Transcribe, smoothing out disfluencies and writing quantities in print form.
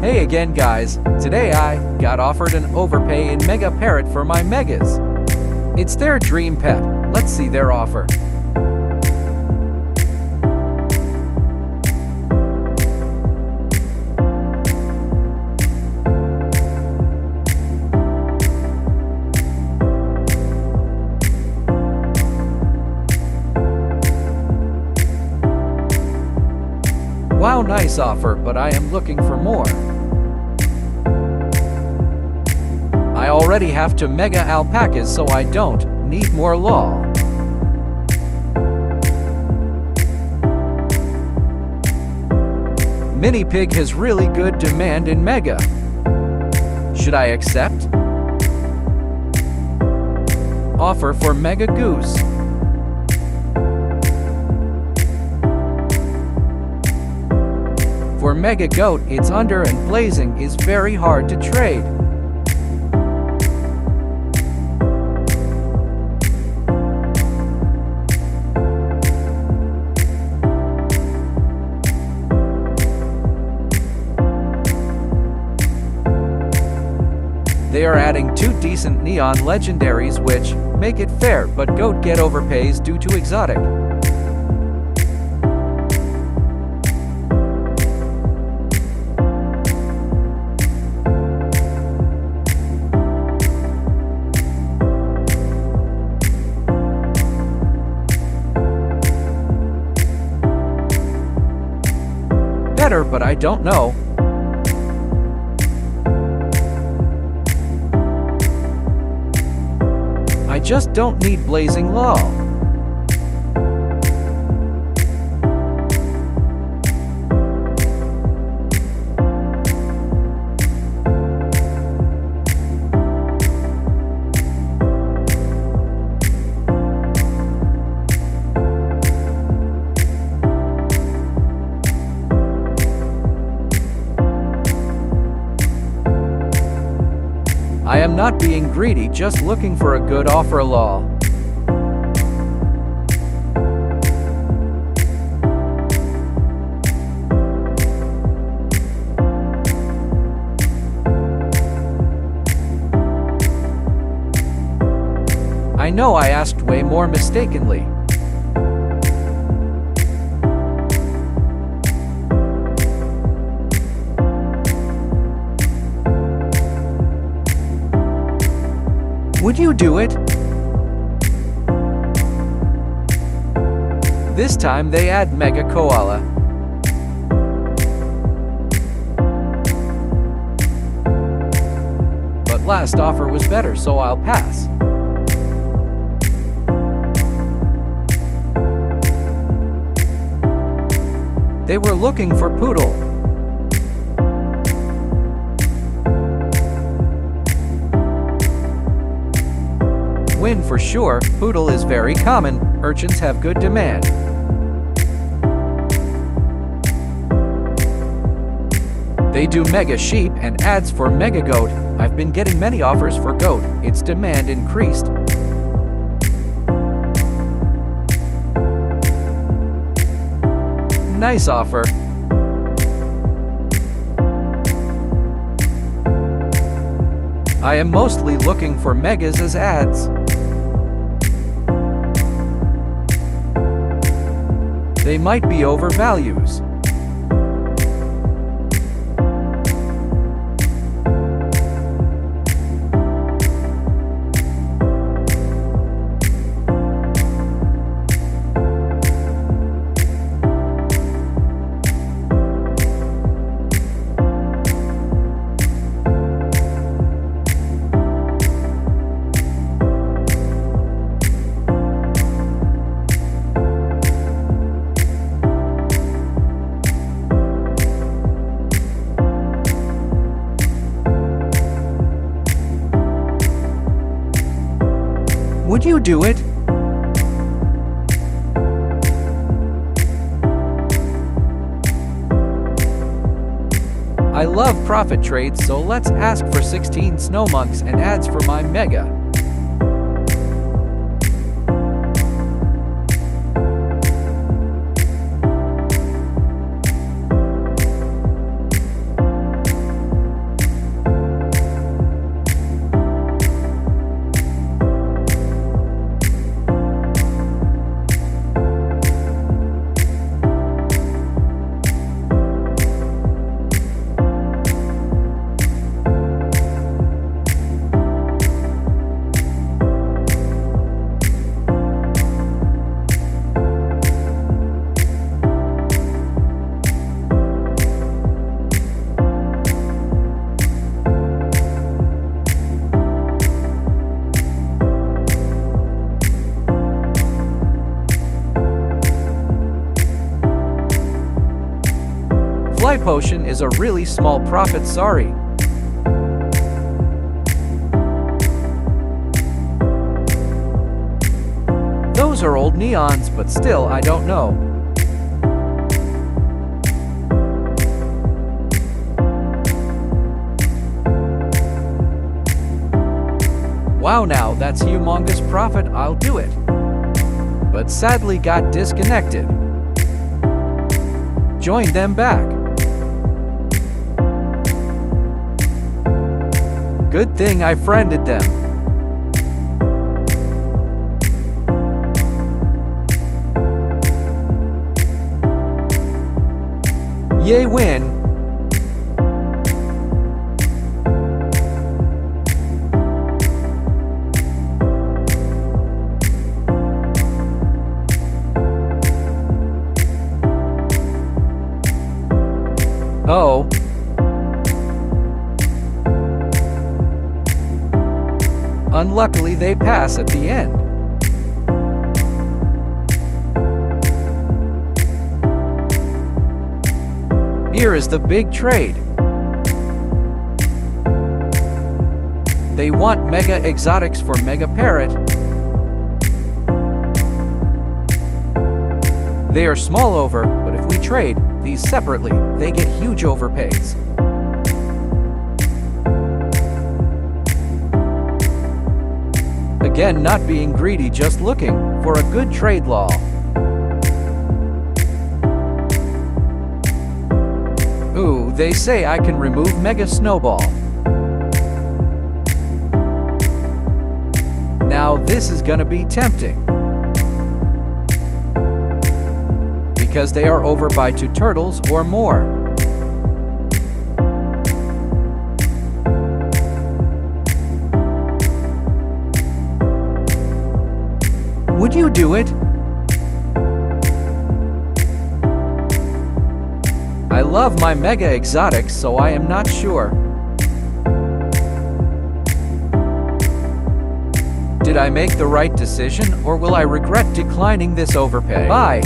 Hey again guys, today I got offered an overpay in Mega Parrot for my Megas. It's their dream pet, let's see their offer. Wow, nice offer, but I am looking for more. I already have 2 mega alpacas, so I don't need more law. Mini pig has really good demand in mega. Should I accept? Offer for mega goose. For mega goat, it's under and blazing is very hard to trade. They are adding 2 decent neon legendaries which make it fair, but goat get overpays due to exotic. Better, but I don't know. I just don't need blazing law. I am not being greedy, just looking for a good offer law. I know I asked way more mistakenly. Would you do it? This time they add Mega Koala. But last offer was better, so I'll pass. They were looking for Poodle. Win for sure, Poodle is very common, urchins have good demand. They do Mega Sheep and ads for Mega Goat. I've been getting many offers for Goat, its demand increased. Nice offer. I am mostly looking for Megas as ads. They might be overvalues. Would you do it? I love profit trades, so let's ask for 16 snowmonks and ads for my Mega. potion is a really small profit, sorry. Those are old neons, but still, I don't know. Wow, now that's humongous profit, I'll do it. But sadly got disconnected. Join them back. Good thing I friended them. Yay, win! Oh. Unluckily, they pass at the end. Here is the big trade. They want Mega Exotics for Mega Parrot. They are small over, but if we trade these separately, they get huge overpays. Again, not being greedy, just looking for a good trade law. Ooh, they say I can remove Mega Snowball. Now this is gonna be tempting. Because they are over by 2 turtles or more. Would you do it? I love my Mega Exotics, so I am not sure. Did I make the right decision, or will I regret declining this overpay? Bye!